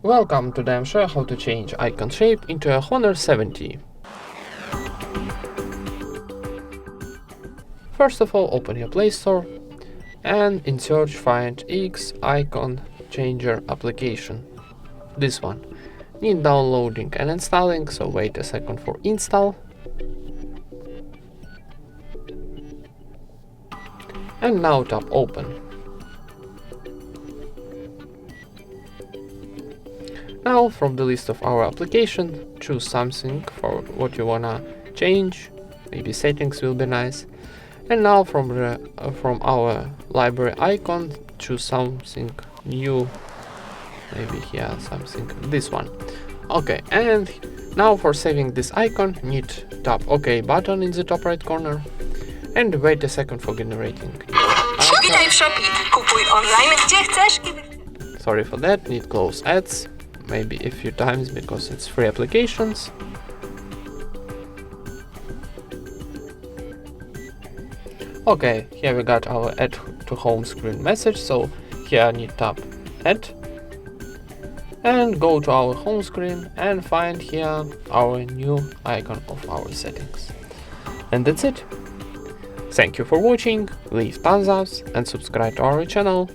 Welcome, today I'm showing how to change icon shape into a Honor 70. First of all, open your Play Store and in search find X icon changer application. This one. Need downloading and installing, so wait a second for install. And now tap open. Now from the list of our application, choose something for what you wanna change. Maybe settings will be nice. And now from our library icon, choose something new. Maybe here something, this one. Okay, and now for saving this icon, need tap OK button in the top right corner and wait a second for generating. Witaj w Shopee. Kupuj online gdzie chcesz. Sorry for that, need close ads, maybe a few times because it's free applications. Okay, here we got our add to home screen message, so here I need tap add and go to our home screen and find here our new icon of our settings. And that's it. Thank you for watching, leave thumbs up and subscribe to our channel.